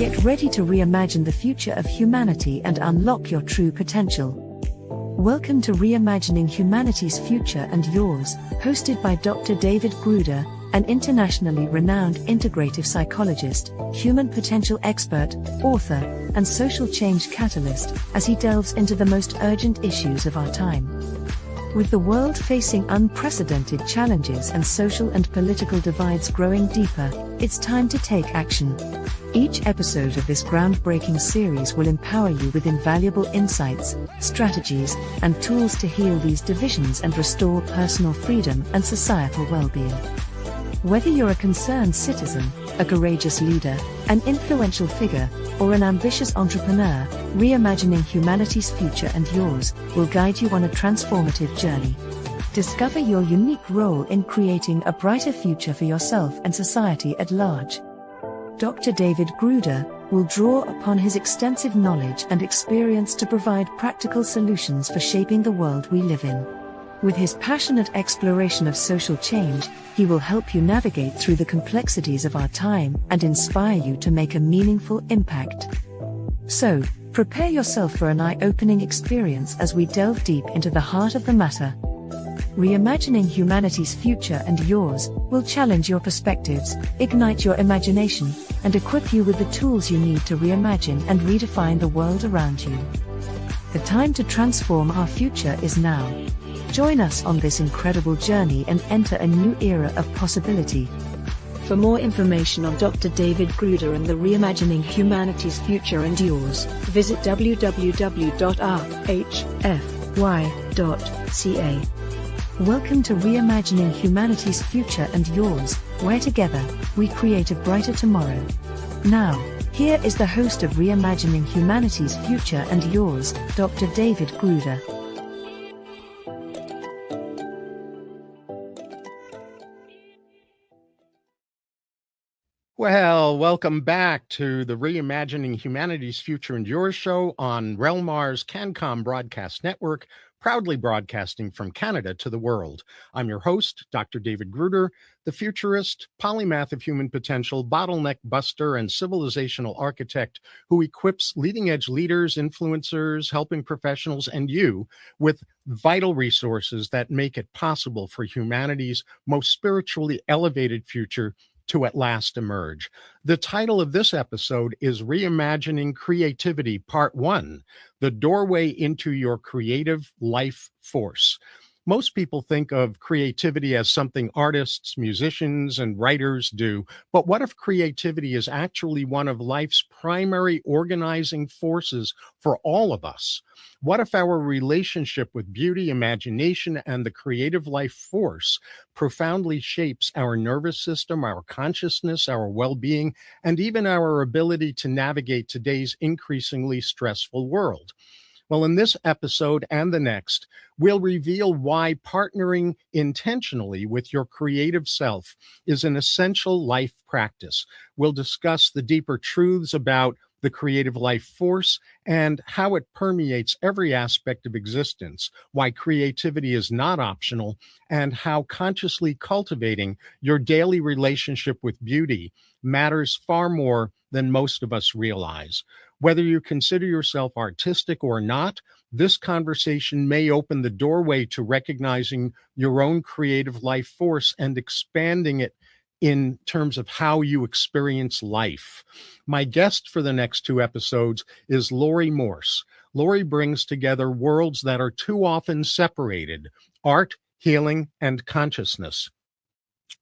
Get ready to reimagine the future of humanity and unlock your true potential. Welcome to Reimagining Humanity's Future and Yours, hosted by Dr. David Gruder, an internationally renowned integrative psychologist, human potential expert, author, and social change catalyst, as he delves into the most urgent issues of our time. With the world facing unprecedented challenges and social and political divides growing deeper, it's time to take action. Each episode of this groundbreaking series will empower you with invaluable insights, strategies, and tools to heal these divisions and restore personal freedom and societal well-being. Whether you're a concerned citizen, a courageous leader, an influential figure, or an ambitious entrepreneur, Reimagining Humanity's Future and Yours will guide you on a transformative journey. Discover your unique role in creating a brighter future for yourself and society at large. Dr. David Gruder will draw upon his extensive knowledge and experience to provide practical solutions for shaping the world we live in. With his passionate exploration of social change, he will help you navigate through the complexities of our time and inspire you to make a meaningful impact. So, prepare yourself for an eye-opening experience as we delve deep into the heart of the matter. Reimagining Humanity's Future and Yours will challenge your perspectives, ignite your imagination, and equip you with the tools you need to reimagine and redefine the world around you. The time to transform our future is now. Join us on this incredible journey and enter a new era of possibility. For more information on Dr. David Gruder and the Reimagining Humanity's Future and Yours, visit www.rhfy.ca. Welcome to Reimagining Humanity's Future and Yours, where together, we create a brighter tomorrow. Now, here is the host of Reimagining Humanity's Future and Yours, Dr. David Gruder. Well, welcome back to the Reimagining Humanity's Future and Yours show on Relmar's CanCom Broadcast Network, proudly broadcasting from Canada to the world. I'm your host, Dr. David Gruder, the futurist, polymath of human potential, bottleneck buster, and civilizational architect who equips leading-edge leaders, influencers, helping professionals, and you with vital resources that make it possible for humanity's most spiritually elevated future to at last emerge. The title of this episode is Reimagining Creativity, Part 1, The Doorway into Your Creative Life Force. Most people think of creativity as something artists, musicians, and writers do, but what if creativity is actually one of life's primary organizing forces for all of us? What if our relationship with beauty, imagination, and the creative life force profoundly shapes our nervous system, our consciousness, our well-being, and even our ability to navigate today's increasingly stressful world? Well, in this episode and the next, we'll reveal why partnering intentionally with your creative self is an essential life practice. We'll discuss the deeper truths about the creative life force and how it permeates every aspect of existence, why creativity is not optional, and how consciously cultivating your daily relationship with beauty matters far more than most of us realize. Whether you consider yourself artistic or not, this conversation may open the doorway to recognizing your own creative life force and expanding it in terms of how you experience life. My guest for the next two episodes is Laurie Morse. Laurie brings together worlds that are too often separated: art, healing, and consciousness.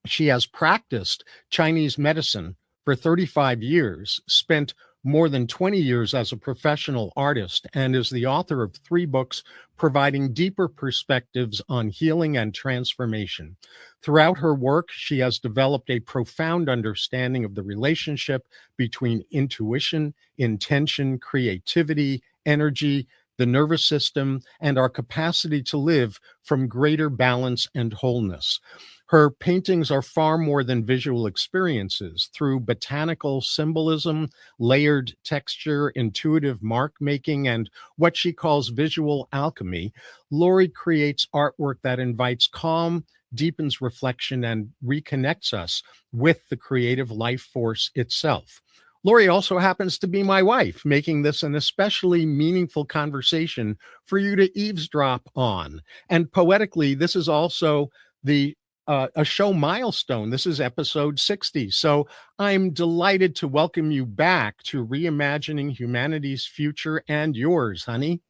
She has practiced Chinese medicine for 35 years, spent more than 20 years as a professional artist, and is the author of 3 books providing deeper perspectives on healing and transformation. Throughout her work, she has developed a profound understanding of the relationship between intuition, intention, creativity, energy, the nervous system, and our capacity to live from greater balance and wholeness. Her paintings are far more than visual experiences. Through botanical symbolism, layered texture, intuitive mark making, and what she calls visual alchemy, Laurie creates artwork that invites calm, deepens reflection, and reconnects us with the creative life force itself. Laurie also happens to be my wife, making this an especially meaningful conversation for you to eavesdrop on. And poetically, this is also the a show milestone. This is episode 60. So I'm delighted to welcome you back to Reimagining Humanity's Future and Yours, honey.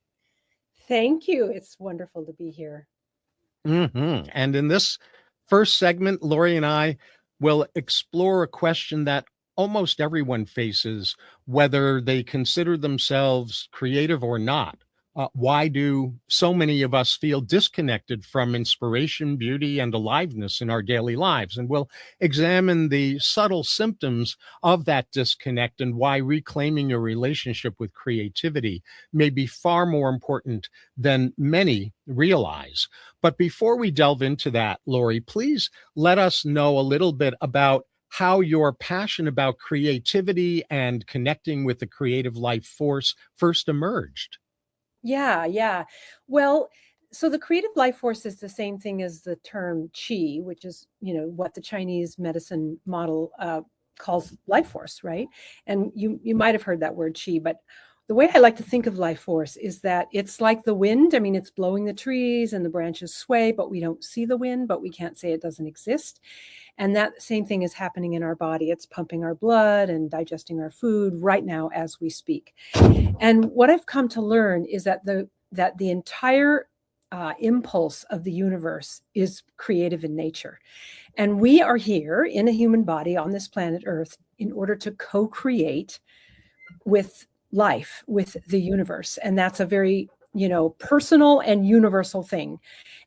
Thank you. It's wonderful to be here. And in this first segment, Laurie and I will explore a question that almost everyone faces, whether they consider themselves creative or not. Why do so many of us feel disconnected from inspiration, beauty, and aliveness in our daily lives? And we'll examine the subtle symptoms of that disconnect and why reclaiming a relationship with creativity may be far more important than many realize. But before we delve into that, Laurie, please let us know a little bit about how your passion about creativity and connecting with the creative life force first emerged. Yeah. Well, so the creative life force is the same thing as the term qi, which is, what the Chinese medicine model calls life force, right? And you might have heard that word qi, but the way I like to think of life force is that it's like the wind. I mean, it's blowing the trees and the branches sway, but we don't see the wind, but we can't say it doesn't exist. And that same thing is happening in our body. It's pumping our blood and digesting our food right now as we speak. And what I've come to learn is that the entire impulse of the universe is creative in nature. And we are here in a human body on this planet Earth in order to co-create with life, with the universe. And that's a very, personal and universal thing.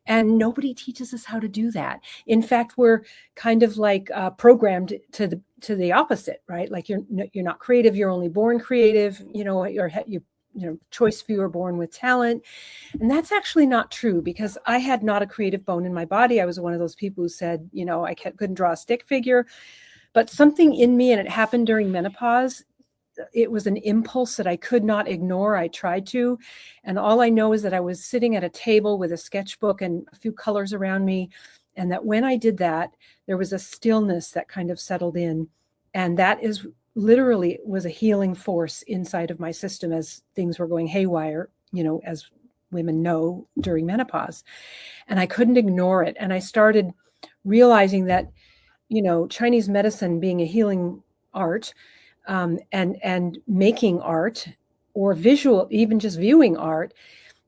And nobody teaches us how to do that. In fact, we're kind of like programmed to the opposite, right? Like you're not creative, you're only born creative, choice few are born with talent. And that's actually not true, because I had not a creative bone in my body. I was one of those people who said, I couldn't draw a stick figure, but something in me, and it happened during menopause. It was an impulse that I could not ignore. I tried to. And all I know is that I was sitting at a table with a sketchbook and a few colors around me. And that when I did that, there was a stillness that kind of settled in. And that is literally was a healing force inside of my system as things were going haywire, as women know during menopause. And I couldn't ignore it. And I started realizing that, Chinese medicine being a healing art, and making art or visual, even just viewing art,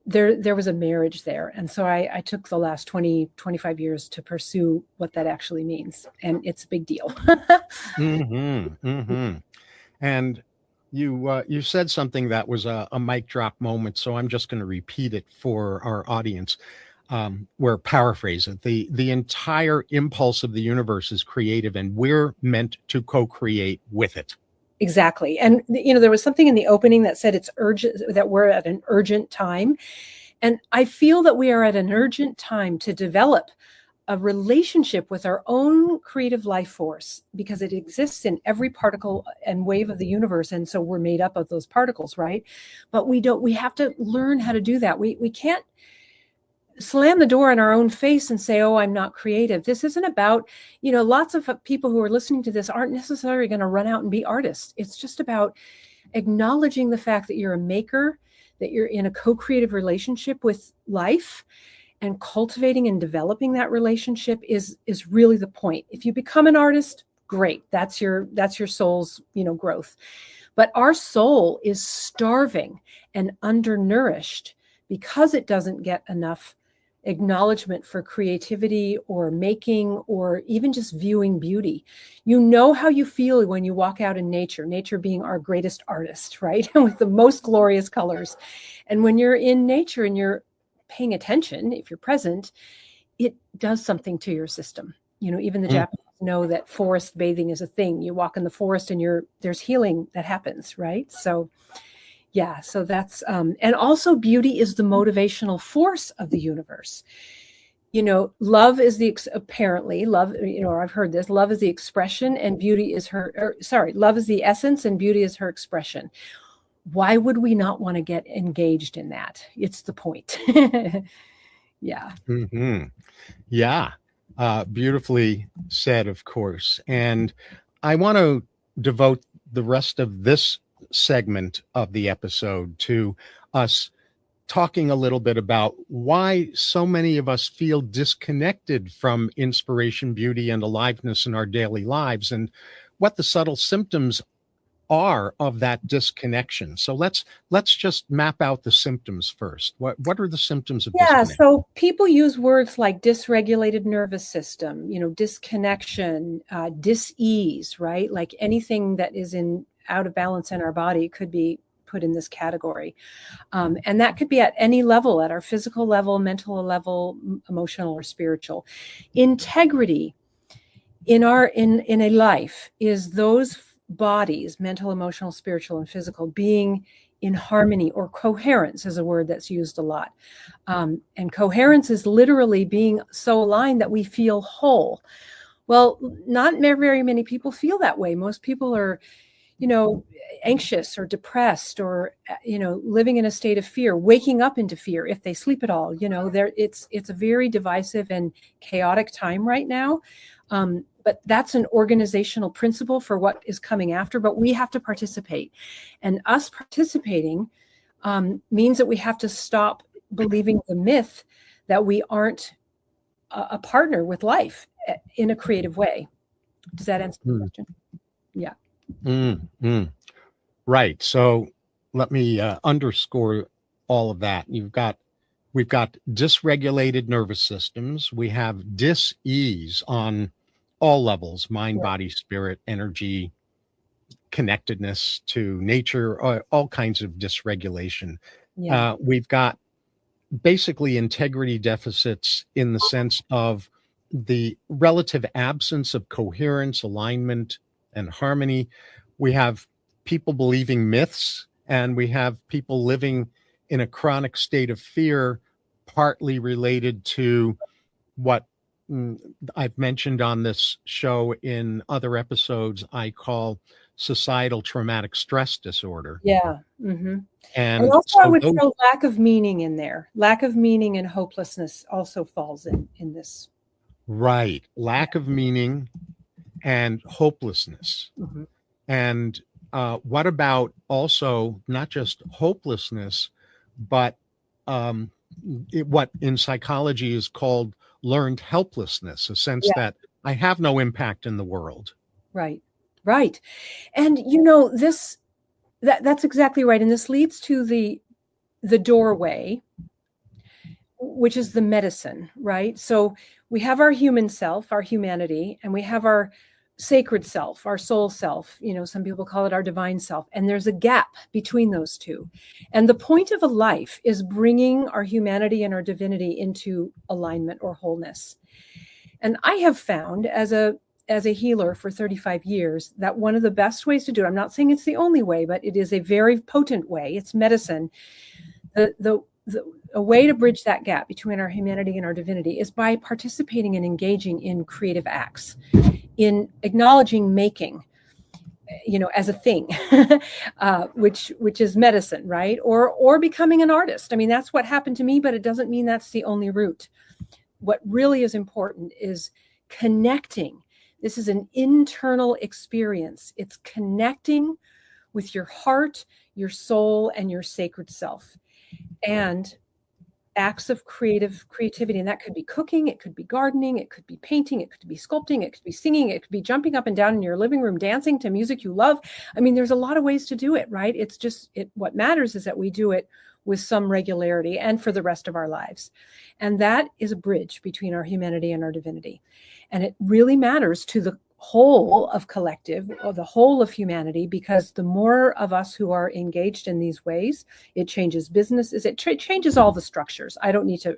there was a marriage there. And so I took the last 25 years to pursue what that actually means. And it's a big deal. And you said something that was a mic drop moment, so I'm just going to repeat it for our audience. Or paraphrase it. The entire impulse of the universe is creative, and we're meant to co-create with it. Exactly. And, there was something in the opening that said it's urgent, that we're at an urgent time. And I feel that we are at an urgent time to develop a relationship with our own creative life force, because it exists in every particle and wave of the universe. And so we're made up of those particles, right? But we have to learn how to do that. We can't slam the door in our own face and say, oh, I'm not creative. This isn't about, lots of people who are listening to this aren't necessarily going to run out and be artists. It's just about acknowledging the fact that you're a maker, that you're in a co-creative relationship with life, and cultivating and developing that relationship is really the point. If you become an artist, great. That's your soul's, growth. But our soul is starving and undernourished because it doesn't get enough acknowledgement for creativity or making or even just viewing beauty. You know how you feel when you walk out in nature being our greatest artist, right? With the most glorious colors. And when you're in nature and you're paying attention, if you're present, it does something to your system. Even the Japanese know that forest bathing is a thing. You walk in the forest and there's healing that happens, right? So yeah, so that's, and also beauty is the motivational force of the universe. Love is apparently love, I've heard this, love is the expression and beauty is love is the essence and beauty is her expression. Why would we not want to get engaged in that? It's the point. Yeah. Yeah. Beautifully said, of course. And I want to devote the rest of this segment of the episode to us talking a little bit about why so many of us feel disconnected from inspiration, beauty, and aliveness in our daily lives, and what the subtle symptoms are of that disconnection. So let's just map out the symptoms first. What are the symptoms of disconnection? So people use words like dysregulated nervous system, disconnection, dis-ease, right? Like anything that is out of balance in our body could be put in this category. And that could be at any level, at our physical level, mental level, emotional or spiritual. Integrity in a life is those bodies, mental, emotional, spiritual, and physical, being in harmony, or coherence is a word that's used a lot. And coherence is literally being so aligned that we feel whole. Well, not very many people feel that way. Most people are, anxious or depressed, or, living in a state of fear, waking up into fear if they sleep at all. It's a very divisive and chaotic time right now. But that's an organizational principle for what is coming after, but we have to participate. And us participating means that we have to stop believing the myth that we aren't a partner with life in a creative way. Does that answer the question? Yeah. Right. So let me underscore all of that. We've got dysregulated nervous systems. We have dis-ease on all levels: mind, body, spirit, energy, connectedness to nature, all kinds of dysregulation. We've got basically integrity deficits in the sense of the relative absence of coherence, alignment, and harmony. We have people believing myths, and we have people living in a chronic state of fear, partly related to what I've mentioned on this show in other episodes I call societal traumatic stress disorder. Yeah. Mm-hmm. And also so I would throw lack of meaning in there. Lack of meaning and hopelessness also falls in this. Right. Lack of meaning and hopelessness. Mm-hmm. And what about also not just hopelessness, but what in psychology is called learned helplessness, a sense that I have no impact in the world. Right. And that's exactly right. And this leads to the doorway, which is the medicine, right? So we have our human self, our humanity, and we have our sacred self, our soul self. Some people call it our divine self. And there's a gap between those two. And the point of a life is bringing our humanity and our divinity into alignment or wholeness. And I have found as a healer for 35 years that one of the best ways to do it, I'm not saying it's the only way, but it is a very potent way. It's medicine. A way to bridge that gap between our humanity and our divinity is by participating and engaging in creative acts, in acknowledging making, as a thing, which is medicine, right? Or becoming an artist. I mean, that's what happened to me, but it doesn't mean that's the only route. What really is important is connecting. This is an internal experience. It's connecting with your heart, your soul, and your sacred self. And acts of creativity, and that could be cooking, it could be gardening, it could be painting, it could be sculpting, it could be singing, it could be jumping up and down in your living room, dancing to music you love. I mean, there's a lot of ways to do it, right? It's just what matters is that we do it with some regularity and for the rest of our lives. And that is a bridge between our humanity and our divinity. And it really matters to the whole of collective, or the whole of humanity, because the more of us who are engaged in these ways, it changes businesses, it changes all the structures. I don't need to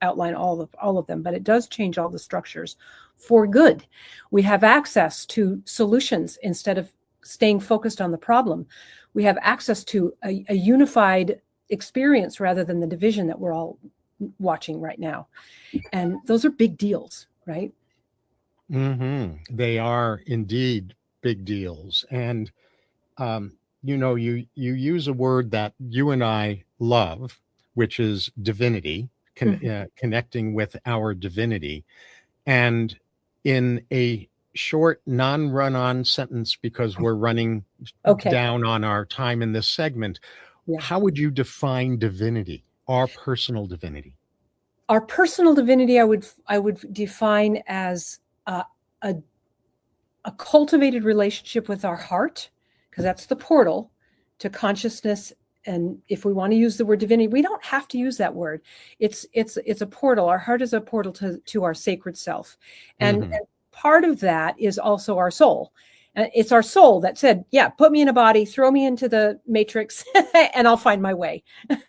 outline all of them, but it does change all the structures for good. We have access to solutions instead of staying focused on the problem. We have access to a unified experience rather than the division that we're all watching right now. And those are big deals, right? Mm-hmm. They are indeed big deals. And, you use a word that you and I love, which is divinity, connecting with our divinity. And in a short, non-run-on sentence because we're running down on our time in this segment. Yeah. How would you define divinity, our personal divinity? Our personal divinity, I would define as a cultivated relationship with our heart, because that's the portal to consciousness. And if we want to use the word divinity, we don't have to use that word. It's a portal. Our heart is a portal to our sacred self. And part of that is also our soul. And it's our soul that said, yeah, put me in a body, throw me into the matrix, and I'll find my way.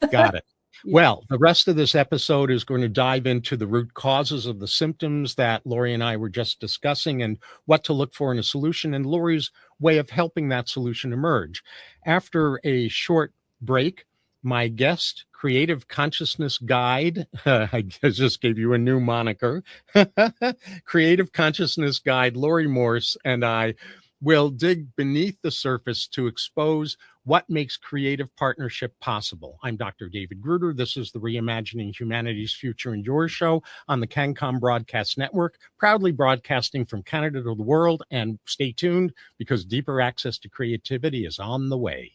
Got it. Yeah. Well, the rest of this episode is going to dive into the root causes of the symptoms that Laurie and I were just discussing and what to look for in a solution and Laurie's way of helping that solution emerge. After a short break, my guest, Creative Consciousness Guide, I just gave you a new moniker, Creative Consciousness Guide, Laurie Morse, and I will dig beneath the surface to expose what makes creative partnership possible. I'm Dr. David Gruder. This is the Reimagining Humanity's Future and Yours show on the CanCom Broadcast Network, proudly broadcasting from Canada to the world. And stay tuned because deeper access to creativity is on the way.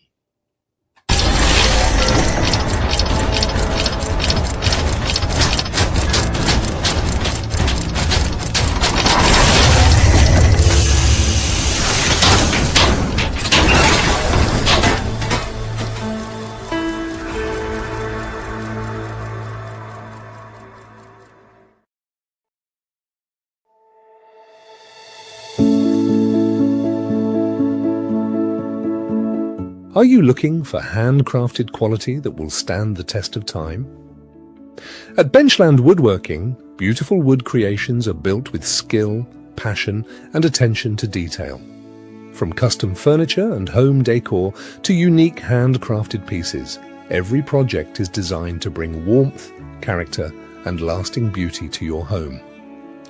Are you looking for handcrafted quality that will stand the test of time? At Benchland Woodworking, beautiful wood creations are built with skill, passion, and attention to detail. From custom furniture and home decor to unique handcrafted pieces, every project is designed to bring warmth, character, and lasting beauty to your home.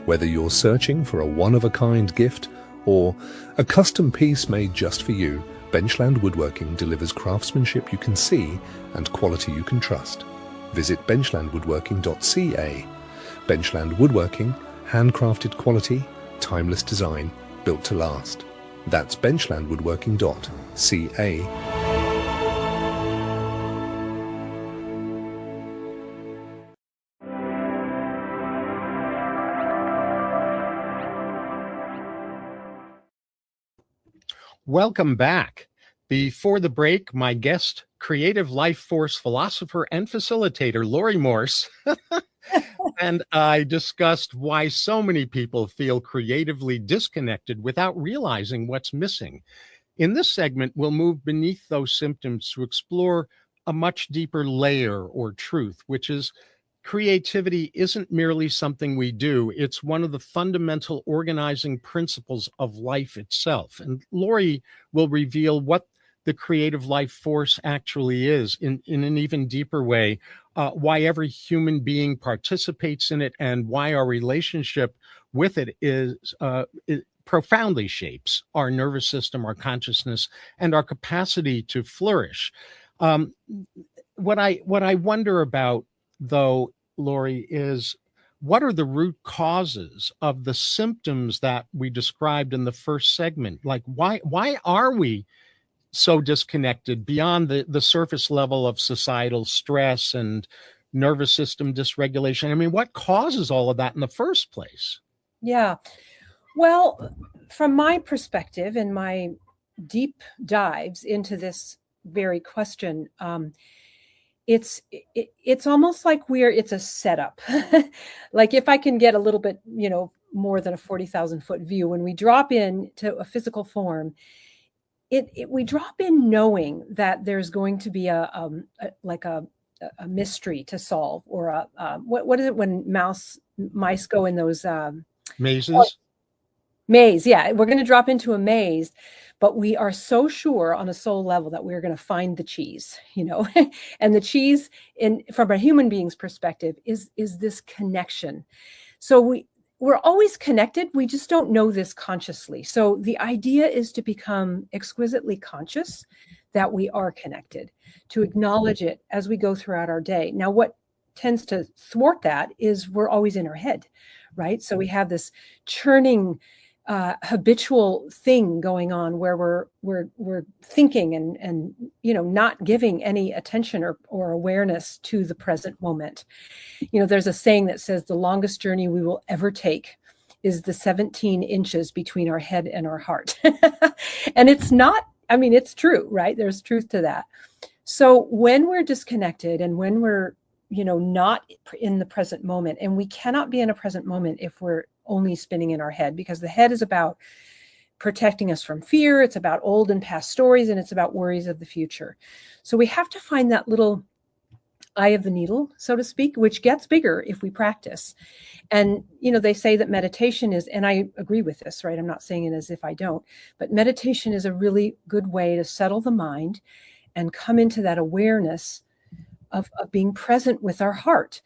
Whether you're searching for a one-of-a-kind gift or a custom piece made just for you, Benchland Woodworking delivers craftsmanship you can see and quality you can trust. Visit benchlandwoodworking.ca. Benchland Woodworking, handcrafted quality, timeless design, built to last. That's benchlandwoodworking.ca. Welcome back. Before the break, my guest, creative life force philosopher and facilitator, Laurie Morse, and I discussed why so many people feel creatively disconnected without realizing what's missing. In this segment, we'll move beneath those symptoms to explore a much deeper layer or truth, which is creativity isn't merely something we do. It's one of the fundamental organizing principles of life itself. And Laurie will reveal what the creative life force actually is in an even deeper way, why every human being participates in it, and why our relationship with it it profoundly shapes our nervous system, our consciousness, and our capacity to flourish. What I wonder about, though, Laurie, is what are the root causes of the symptoms that we described in the first segment? Like, why are we so disconnected beyond the surface level of societal stress and nervous system dysregulation? I mean, what causes all of that in the first place? Yeah. Well, from my perspective and my deep dives into this very question, it's almost like it's a setup. Like if I can get a little bit, more than a 40,000 foot view, when we drop into a physical form, we drop in knowing that there's going to be a mystery to solve, or what is it when mice go in those mazes? Maze, yeah, we're going to drop into a maze, but we are so sure on a soul level that we're going to find the cheese, and the cheese, from a human being's perspective, is this connection. So we're always connected. We just don't know this consciously. So the idea is to become exquisitely conscious that we are connected, to acknowledge it as we go throughout our day. Now, what tends to thwart that is we're always in our head, right? So we have this churning habitual thing going on where we're thinking and not giving any attention or awareness to the present moment. There's a saying that says the longest journey we will ever take is the 17 inches between our head and our heart. And it's not, it's true, right? There's truth to that. So when we're disconnected and when we're not in the present moment, and we cannot be in a present moment if we're only spinning in our head, because the head is about protecting us from fear. It's about old and past stories, and it's about worries of the future. So we have to find that little eye of the needle, so to speak, which gets bigger if we practice. And, they say that meditation is, and I agree with this, right? I'm not saying it as if I don't, but meditation is a really good way to settle the mind and come into that awareness of being present with our heart.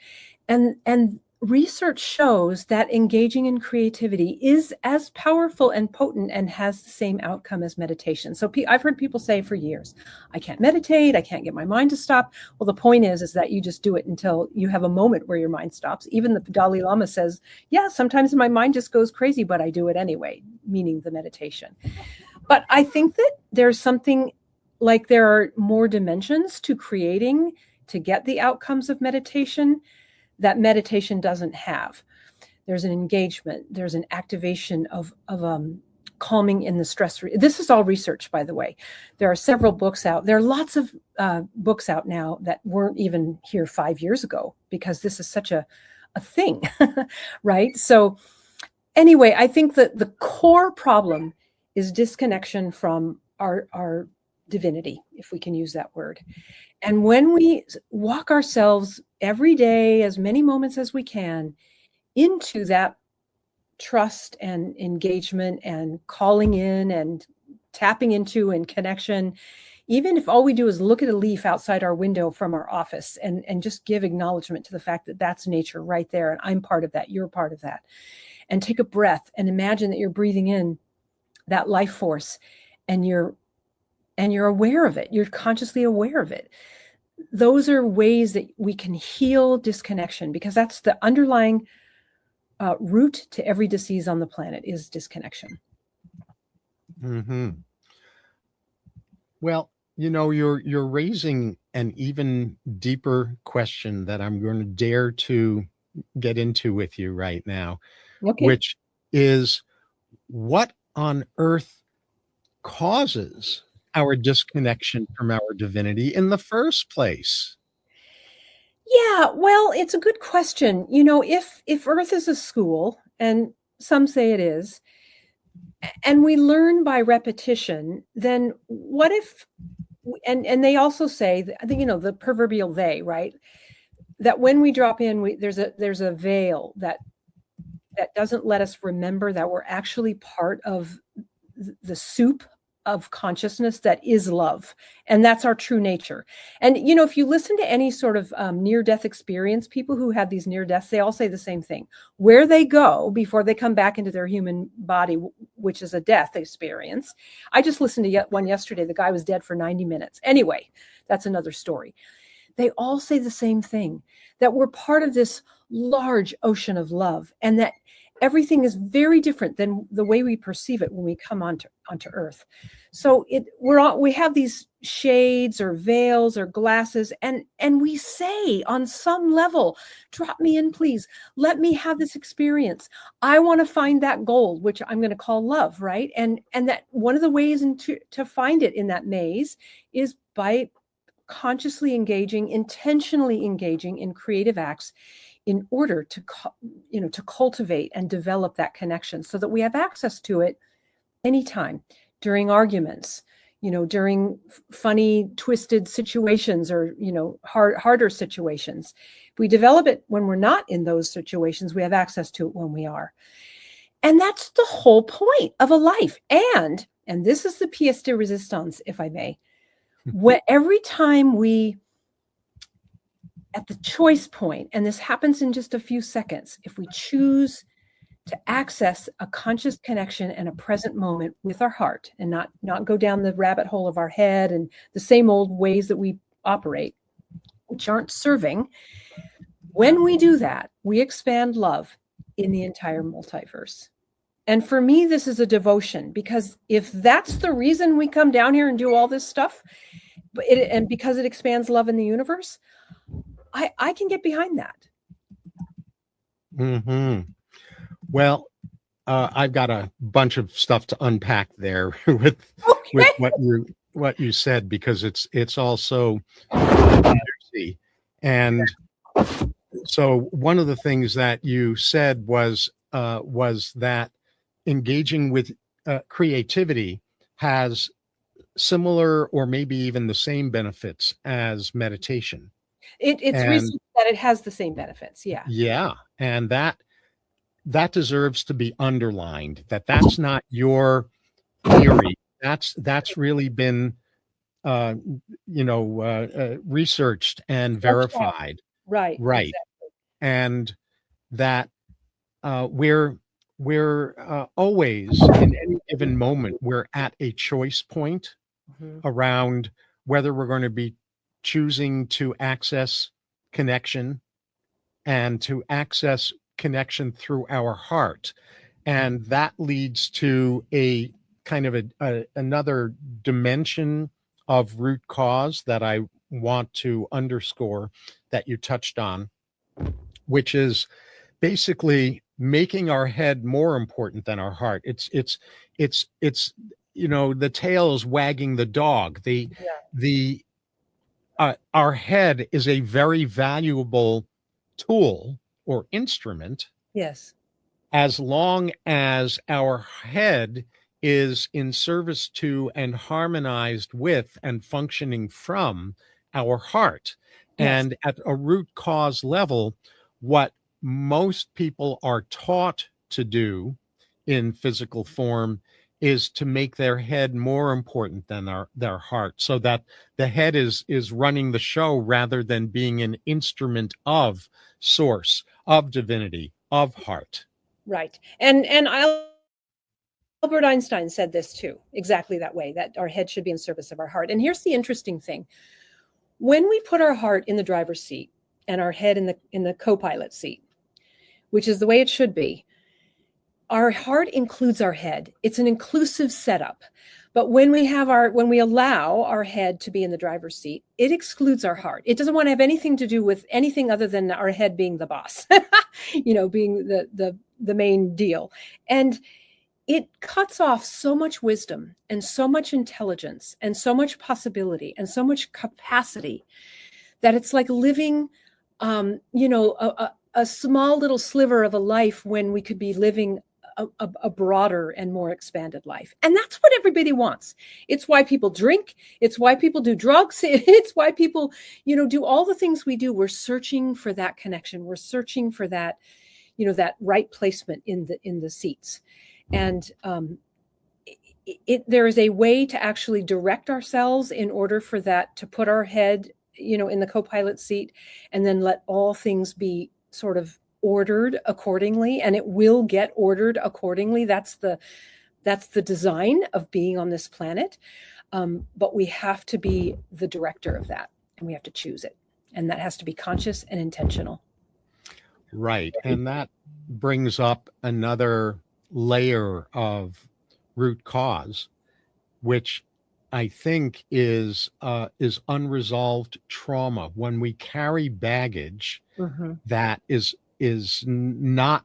And research shows that engaging in creativity is as powerful and potent and has the same outcome as meditation. So I've heard people say for years, I can't meditate, I can't get my mind to stop. Well, the point is that you just do it until you have a moment where your mind stops. Even the Dalai Lama says, yeah, sometimes my mind just goes crazy, but I do it anyway, meaning the meditation. But I think that there's something like there are more dimensions to creating to get the outcomes of meditation that meditation doesn't have. There's an engagement, there's an activation of calming in the stress. This is all research, by the way. There are several books out. There are lots of books out now that weren't even here 5 years ago, because this is such a thing, right? So anyway, I think that the core problem is disconnection from our divinity, if we can use that word. And when we walk ourselves every day, as many moments as we can, into that trust and engagement and calling in and tapping into and connection, even if all we do is look at a leaf outside our window from our office and just give acknowledgement to the fact that that's nature right there, and I'm part of that, you're part of that, and take a breath and imagine that you're breathing in that life force and you're aware of it. You're consciously aware of it. Those are ways that we can heal disconnection, because that's the underlying root to every disease on the planet is disconnection. Mm-hmm. Well, you're raising an even deeper question that I'm going to dare to get into with you right now, Okay. which is, what on earth causes our disconnection from our divinity in the first place? Yeah, well, it's a good question. If Earth is a school, and some say it is, and we learn by repetition, then what if, and they also say, I think, the proverbial they, right? That when we drop in, there's a veil that doesn't let us remember that we're actually part of the soup of consciousness that is love. And that's our true nature. And, if you listen to any sort of near-death experience, people who have these near deaths, they all say the same thing. Where they go before they come back into their human body, which is a death experience. I just listened to one yesterday. The guy was dead for 90 minutes. Anyway, that's another story. They all say the same thing, that we're part of this large ocean of love, and that everything is very different than the way we perceive it when we come onto Earth. So we have these shades or veils or glasses, and we say on some level, drop me in, please. Let me have this experience. I want to find that gold, which I'm going to call love, right? And that one of the ways to find it in that maze is by consciously engaging, intentionally engaging in creative acts in order to cultivate and develop that connection, so that we have access to it anytime, during arguments, during funny, twisted situations, or, harder situations. If we develop it when we're not in those situations, we have access to it when we are. And that's the whole point of a life. And this is the pièce de résistance, if I may. Every time we, at the choice point, and this happens in just a few seconds, if we choose to access a conscious connection and a present moment with our heart, and not go down the rabbit hole of our head and the same old ways that we operate, which aren't serving, when we do that, we expand love in the entire multiverse. And for me, this is a devotion, because if that's the reason we come down here and do all this stuff, and because it expands love in the universe, I can get behind that. Well, I've got a bunch of stuff to unpack there with what you said, because it's also juicy. And so one of the things that you said was that engaging with creativity has similar or maybe even the same benefits as meditation. It's research that it has the same benefits. Yeah. Yeah. And that deserves to be underlined, that's not your theory. That's really been researched and verified. Right. Exactly. And that we're always, in any given moment, we're at a choice point around whether we're going to be choosing to access connection, and to access connection through our heart. And that leads to a kind of another dimension of root cause that I want to underscore, that you touched on, which is basically making our head more important than our heart. It's the tail is wagging the dog. Our head is a very valuable tool or instrument. Yes. As long as our head is in service to and harmonized with and functioning from our heart. Yes. And at a root cause level, what most people are taught to do in physical form is to make their head more important than their heart, so that the head is running the show rather than being an instrument of source, of divinity, of heart. Right. And Albert Einstein said this too, exactly that way, that our head should be in service of our heart. And here's the interesting thing. When we put our heart in the driver's seat and our head in the co-pilot seat, which is the way it should be, our heart includes our head. It's an inclusive setup. But when we allow our head to be in the driver's seat, it excludes our heart. It doesn't want to have anything to do with anything other than our head being the boss, being the main deal. And it cuts off so much wisdom and so much intelligence and so much possibility and so much capacity, that it's like living, a small little sliver of a life when we could be living a broader and more expanded life. And that's what everybody wants. It's why people drink. It's why people do drugs. It's why people, do all the things we do. We're searching for that connection. We're searching for that, that right placement in the seats. And there is a way to actually direct ourselves in order for that to put our head, in the co-pilot seat, and then let all things be sort of ordered accordingly, and it will get ordered accordingly. That's the design of being on this planet. But we have to be the director of that, and we have to choose it. And that has to be conscious and intentional. Right. And that brings up another layer of root cause, which I think is unresolved trauma. When we carry baggage that is not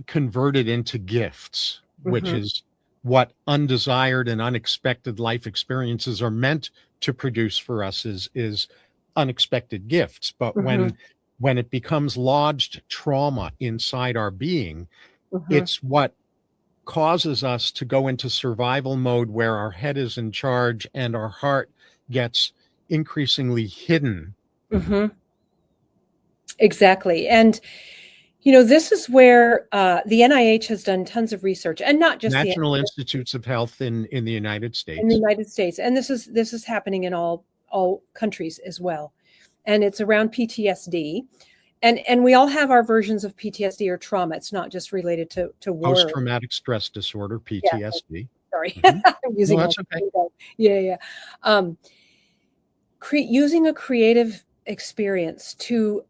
converted into gifts, which is what undesired and unexpected life experiences are meant to produce for us, is unexpected gifts. But when it becomes lodged trauma inside our being, it's what causes us to go into survival mode, where our head is in charge and our heart gets increasingly hidden. Exactly. And, this is where the NIH has done tons of research, and not just National Institutes of Health in the United States. In the United States. And this is happening in all countries as well. And it's around PTSD. And we all have our versions of PTSD or trauma. It's not just related to war. Post-traumatic stress disorder, PTSD. Yeah, sorry. I'm using that's okay. Yeah. Using a creative experience to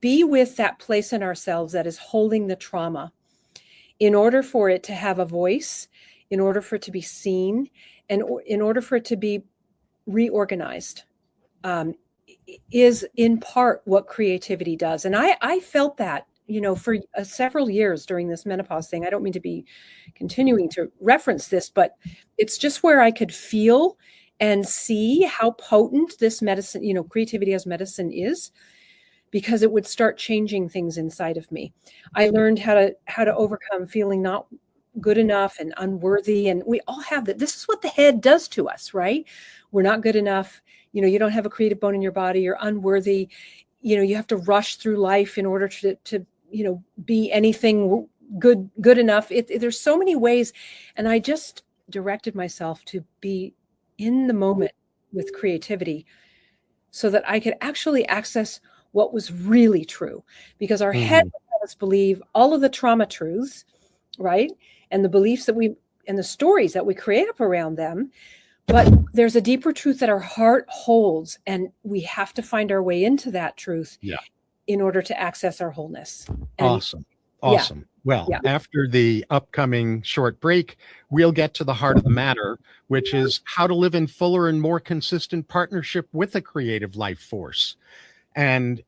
be with that place in ourselves that is holding the trauma in order for it to have a voice, in order for it to be seen, and in order for it to be reorganized, is in part what creativity does. And I felt that, for several years during this menopause thing. I don't mean to be continuing to reference this, but it's just where I could feel and see how potent this medicine, creativity as medicine is, because it would start changing things inside of me. I learned how to overcome feeling not good enough and unworthy. And we all have that. This is what the head does to us, right? We're not good enough. You don't have a creative bone in your body. You're unworthy. You have to rush through life in order to be anything good enough. There's so many ways. And I just directed myself to be in the moment with creativity so that I could actually access what was really true, because our head would let us believe all of the trauma truths, right? And the beliefs and the stories that we create up around them. But there's a deeper truth that our heart holds, and we have to find our way into that truth in order to access our wholeness. And awesome. Well, after the upcoming short break, we'll get to the heart of the matter, which is how to live in fuller and more consistent partnership with a creative life force. And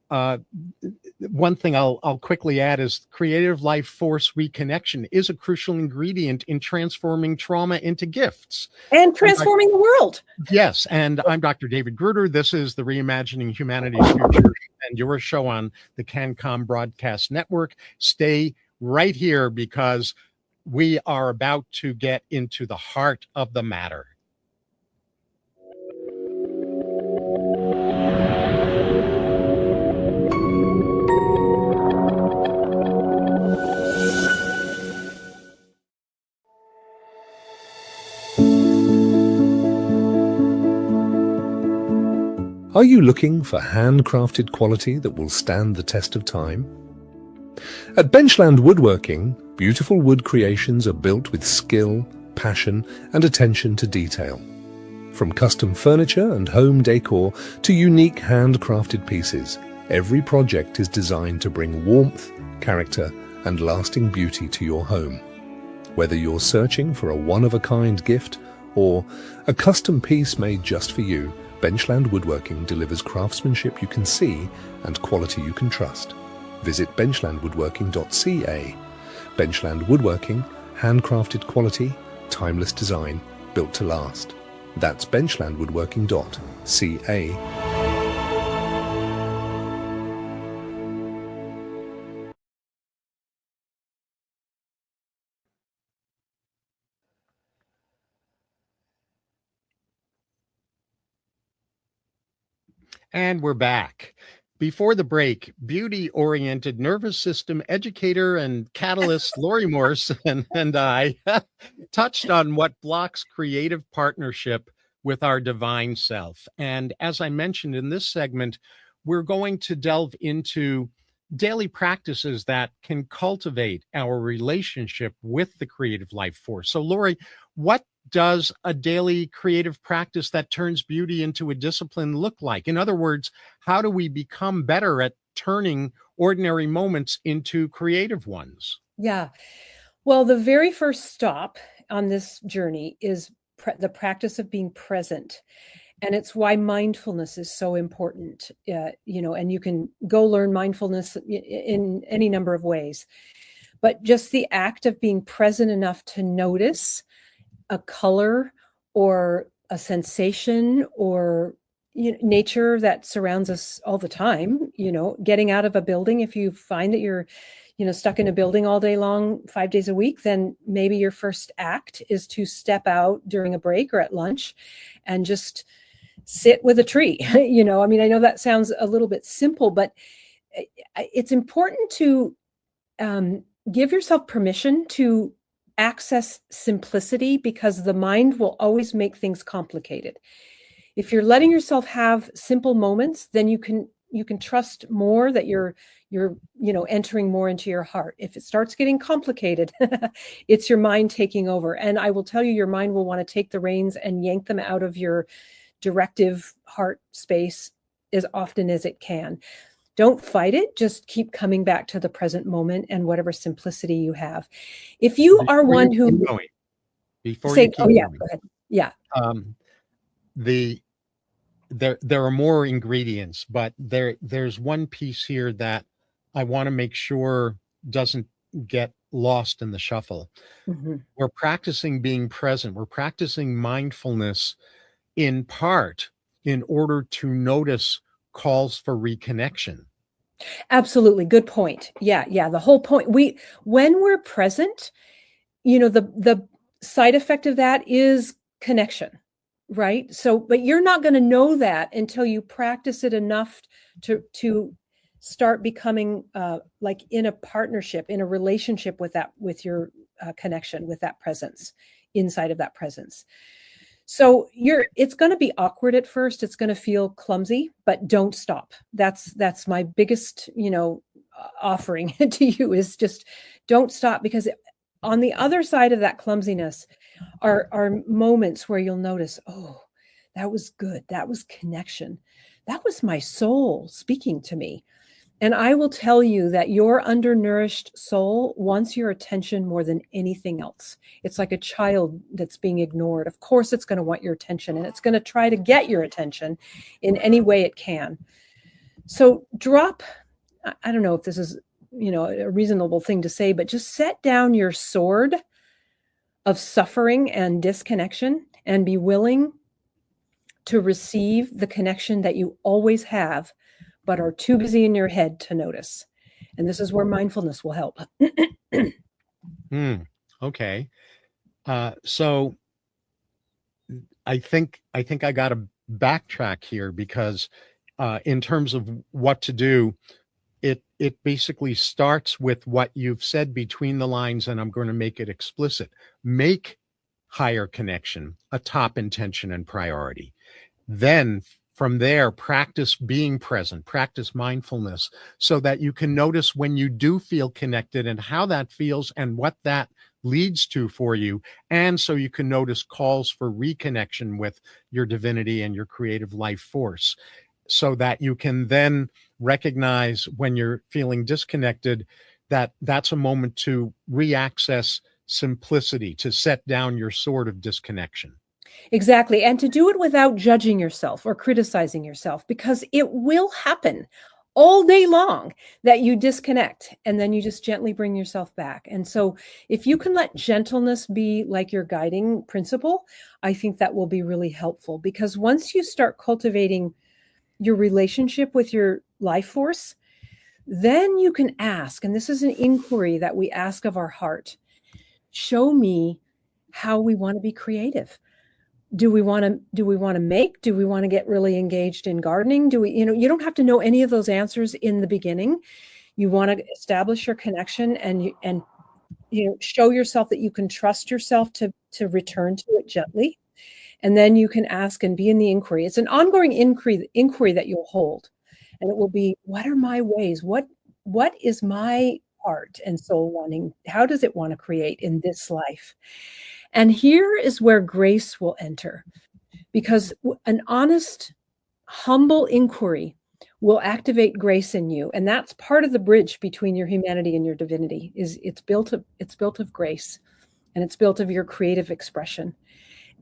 one thing I'll quickly add is creative life force reconnection is a crucial ingredient in transforming trauma into gifts. And transforming the world. Yes. And I'm Dr. David Gruder. This is the Reimagining Humanity's Future and your show on the CanCom Broadcast Network. Stay right here because we are about to get into the heart of the matter. Are you looking for handcrafted quality that will stand the test of time? At Benchland Woodworking, beautiful wood creations are built with skill, passion, and attention to detail. From custom furniture and home decor to unique handcrafted pieces, every project is designed to bring warmth, character, and lasting beauty to your home. Whether you're searching for a one-of-a-kind gift or a custom piece made just for you, Benchland Woodworking delivers craftsmanship you can see and quality you can trust. Visit benchlandwoodworking.ca. Benchland Woodworking, handcrafted quality, timeless design, built to last. That's benchlandwoodworking.ca. And we're back. Before the break, beauty-oriented nervous system educator and catalyst Laurie Morse and I touched on what blocks creative partnership with our divine self. And as I mentioned in this segment, we're going to delve into daily practices that can cultivate our relationship with the creative life force. So, Laurie, what does a daily creative practice that turns beauty into a discipline look like? In other words, how do we become better at turning ordinary moments into creative ones? Yeah. Well, the very first stop on this journey is the practice of being present. And it's why mindfulness is so important, and you can go learn mindfulness in any number of ways. But just the act of being present enough to notice a color or a sensation or nature that surrounds us all the time, getting out of a building. If you find that you're stuck in a building all day long, 5 days a week, then maybe your first act is to step out during a break or at lunch and just sit with a tree. I know that sounds a little bit simple, but it's important to give yourself permission to access simplicity, because the mind will always make things complicated. If you're letting yourself have simple moments, then you can trust more that you're entering more into your heart. If it starts getting complicated, it's your mind taking over. And I will tell you, your mind will want to take the reins and yank them out of your directive heart space as often as it can. Don't fight it. Just keep coming back to the present moment and whatever simplicity you have. If you are Before you one who keep going, before you say, oh keep yeah, going, go ahead. Yeah. The there are more ingredients, but there's one piece here that I want to make sure doesn't get lost in the shuffle. Mm-hmm. We're practicing being present. We're practicing mindfulness in part in order to notice calls for reconnection. Absolutely. Good point. Yeah. Yeah. The whole point, when we're present, the side effect of that is connection, right? So, but you're not going to know that until you practice it enough to start becoming like in a partnership, in a relationship with your connection, with that presence, inside of that presence. So it's going to be awkward at first. It's going to feel clumsy, but don't stop. That's my biggest, offering to you, is just don't stop, because on the other side of that clumsiness are moments where you'll notice, oh, that was good. That was connection. That was my soul speaking to me. And I will tell you that your undernourished soul wants your attention more than anything else. It's like a child that's being ignored. Of course, it's going to want your attention, and it's going to try to get your attention in any way it can. So I don't know if this is, a reasonable thing to say, but just set down your sword of suffering and disconnection and be willing to receive the connection that you always have, but are too busy in your head to notice. And this is where mindfulness will help. Okay. So I think I got to backtrack here, because in terms of what to do, it basically starts with what you've said between the lines, and I'm going to make it explicit. Make higher connection a top intention and priority. Then from there, practice being present, practice mindfulness, so that you can notice when you do feel connected and how that feels and what that leads to for you. And so you can notice calls for reconnection with your divinity and your creative life force, so that you can then recognize when you're feeling disconnected that that's a moment to reaccess simplicity, to set down your sword of disconnection. Exactly. And to do it without judging yourself or criticizing yourself, because it will happen all day long that you disconnect, and then you just gently bring yourself back. And so if you can let gentleness be like your guiding principle, I think that will be really helpful, because once you start cultivating your relationship with your life force, then you can ask, and this is an inquiry that we ask of our heart, show me how we want to be creative. Do we want to make? Do we want to get really engaged in gardening? Do we, you don't have to know any of those answers in the beginning. You want to establish your connection and show yourself that you can trust yourself to return to it gently. And then you can ask and be in the inquiry. It's an ongoing inquiry that you'll hold. And it will be, what are my ways? What is my heart and soul wanting? How does it want to create in this life? And here is where grace will enter, because an honest, humble inquiry will activate grace in you. And that's part of the bridge between your humanity and your divinity. It's built of grace, and it's built of your creative expression.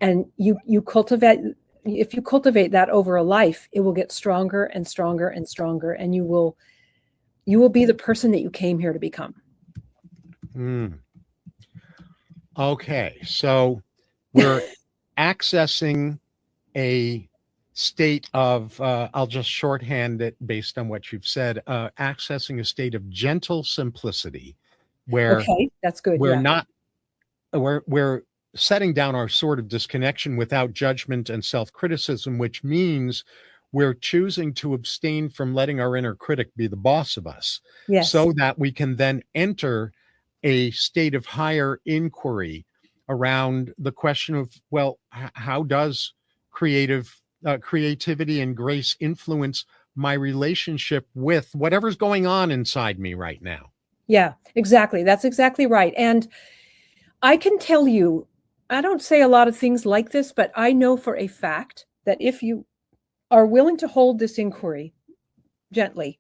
And you cultivate, if you cultivate that over a life, it will get stronger and stronger and stronger, and you will be the person that you came here to become. Okay, so we're accessing a state of, I'll just shorthand it based on what you've said, accessing a state of gentle simplicity, where okay, that's good. We're setting down our sword of disconnection without judgment and self-criticism, which means we're choosing to abstain from letting our inner critic be the boss of us, Yes. so that we can then enter a state of higher inquiry around the question of, well, how does creativity and grace influence my relationship with whatever's going on inside me right now? Yeah, exactly. That's exactly right. And I can tell you, I don't say a lot of things like this, but I know for a fact that if you are willing to hold this inquiry gently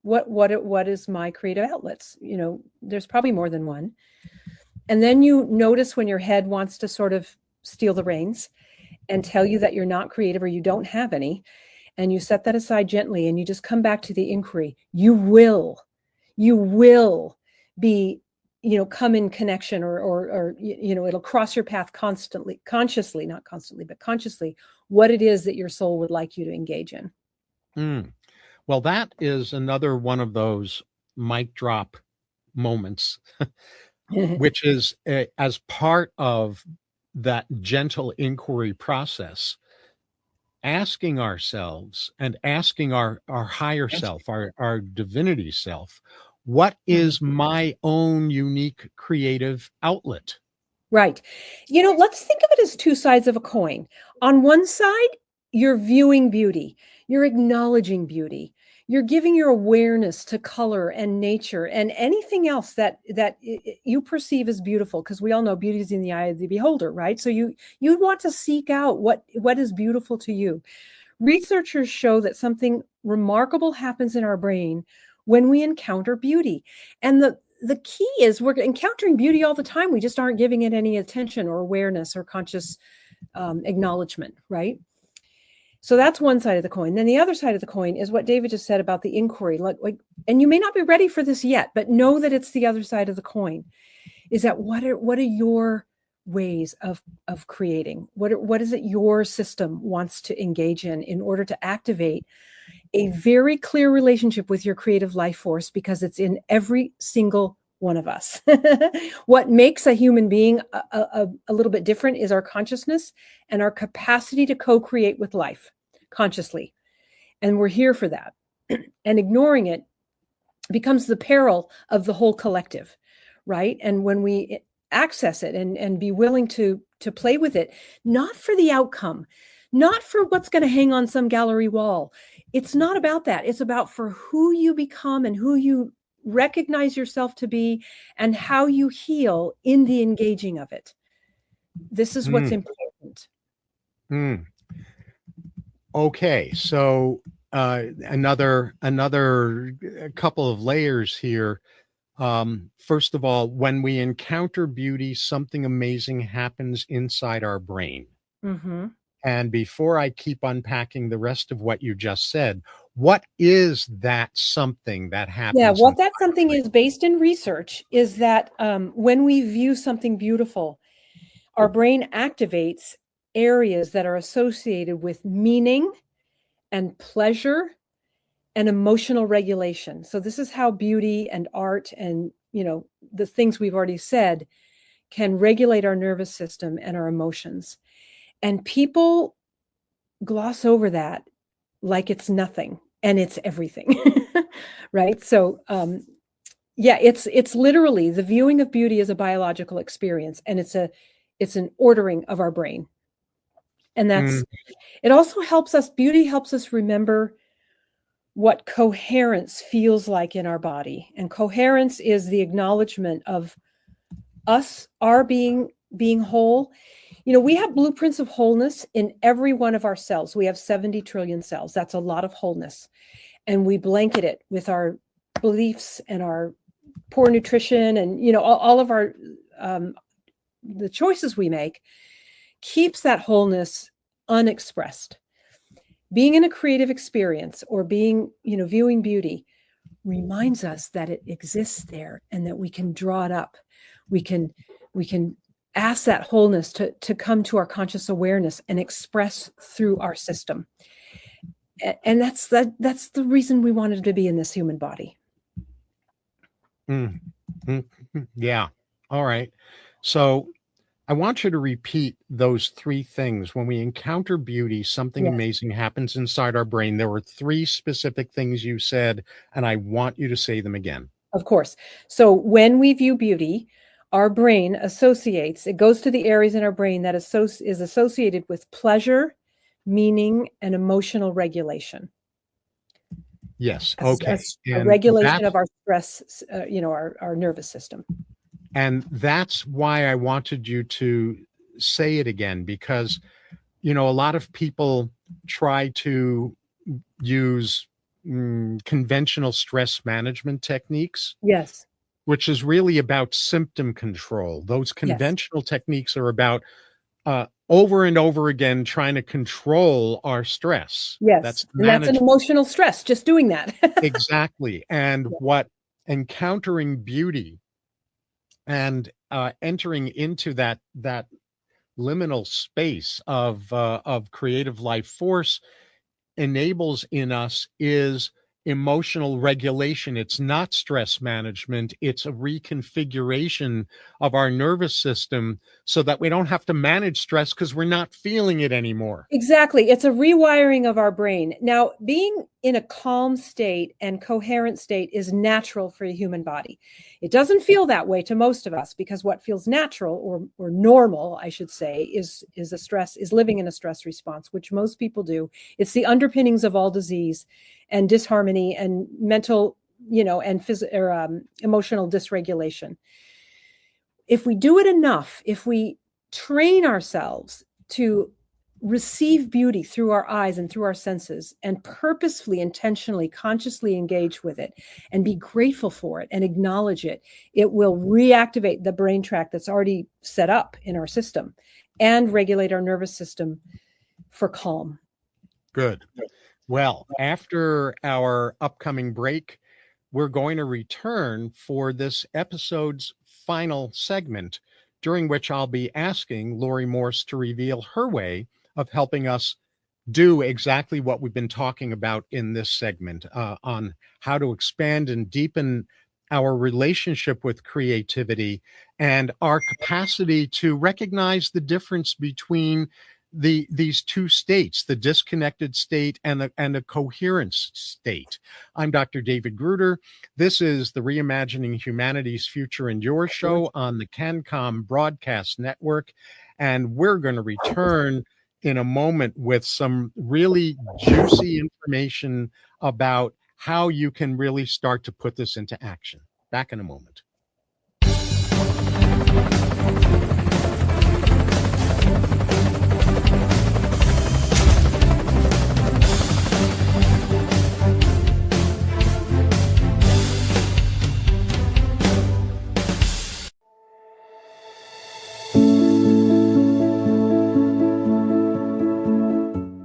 what is my creative outlets? There's probably more than one. And then you notice when your head wants to sort of steal the reins and tell you that you're not creative or you don't have any, and you set that aside gently and you just come back to the inquiry. You will be, come in connection or it'll cross your path consciously, not constantly, but consciously, what it is that your soul would like you to engage in. Well, that is another one of those mic drop moments, which is as part of that gentle inquiry process, asking ourselves and asking our higher self, our divinity self, what is my own unique creative outlet? Right. Let's think of it as two sides of a coin. On one side, you're viewing beauty, you're acknowledging beauty, you're giving your awareness to color and nature and anything else that you perceive as beautiful, because we all know beauty is in the eye of the beholder, right? So you want to seek out what is beautiful to you. Researchers show that something remarkable happens in our brain when we encounter beauty. And the key is we're encountering beauty all the time. We just aren't giving it any attention or awareness or conscious acknowledgement, right? So that's one side of the coin. Then the other side of the coin is what David just said about the inquiry. And you may not be ready for this yet, but know that it's the other side of the coin. Is that what are your ways of creating? What is it your system wants to engage in order to activate a very clear relationship with your creative life force, because it's in every single one of us. What makes a human being a little bit different is our consciousness and our capacity to co-create with life consciously. And we're here for that. And ignoring it becomes the peril of the whole collective, right? And when we access it and be willing to play with it, not for the outcome, not for what's going to hang on some gallery wall. It's not about that. It's about for who you become and who you recognize yourself to be and how you heal in the engaging of it. This is what's important. Okay, so another couple of layers here. First of all, when we encounter beauty, something amazing happens inside our brain. And before I keep unpacking the rest of what you just said, what is that something that happens? Yeah, what that something is, based in research, is that when we view something beautiful, our brain activates areas that are associated with meaning and pleasure and emotional regulation. So this is how beauty and art and, the things we've already said can regulate our nervous system and our emotions. And people gloss over that like it's nothing, and it's everything, right? So, it's literally the viewing of beauty as a biological experience, and it's an ordering of our brain. And it also helps us, beauty helps us remember what coherence feels like in our body. And coherence is the acknowledgement of our being whole. We have blueprints of wholeness in every one of our cells. We have 70 trillion cells. That's a lot of wholeness. And we blanket it with our beliefs and our poor nutrition and, all of our, the choices we make keeps that wholeness unexpressed. Being in a creative experience or being, viewing beauty reminds us that it exists there and that we can draw it up. We can ask that wholeness to come to our conscious awareness and express through our system. And that's the reason we wanted to be in this human body. Yeah. All right. So I want you to repeat those three things. When we encounter beauty, something amazing happens inside our brain. There were three specific things you said, and I want you to say them again. Of course. So when we view beauty, our brain it goes to the areas in our brain that is associated with pleasure, meaning, and emotional regulation. Yes. Okay. A regulation of our stress, our nervous system. And that's why I wanted you to say it again, because, a lot of people try to use conventional stress management techniques, Yes. which is really about symptom control. Those Yes. conventional techniques are about over and over again trying to control our stress. Yes. That's And that's an emotional stress, just doing that. exactly. And Yeah. what encountering beauty and entering into that liminal space of creative life force enables in us is emotional regulation. It's not stress management. It's a reconfiguration of our nervous system so that we don't have to manage stress because we're not feeling it anymore. Exactly. It's a rewiring of our brain. Now, being in a calm state and coherent state is natural for a human body. It doesn't feel that way to most of us because what feels natural or normal, I should say, is living in a stress response, which most people do. It's the underpinnings of all disease and disharmony and mental, and emotional dysregulation. If we do it enough, if we train ourselves to receive beauty through our eyes and through our senses and purposefully, intentionally, consciously engage with it and be grateful for it and acknowledge it, it will reactivate the brain tract that's already set up in our system and regulate our nervous system for calm. Good. Well, after our upcoming break, we're going to return for this episode's final segment, during which I'll be asking Laurie Morse to reveal her way of helping us do exactly what we've been talking about in this segment, on how to expand and deepen our relationship with creativity and our capacity to recognize the difference between these two states, the disconnected state and the coherence state. I'm Dr. David Gruder. This is the Reimagining Humanity's Future and Your show on the CanCom Broadcast Network, and we're going to return in a moment with some really juicy information about how you can really start to put this into action. Back in a moment.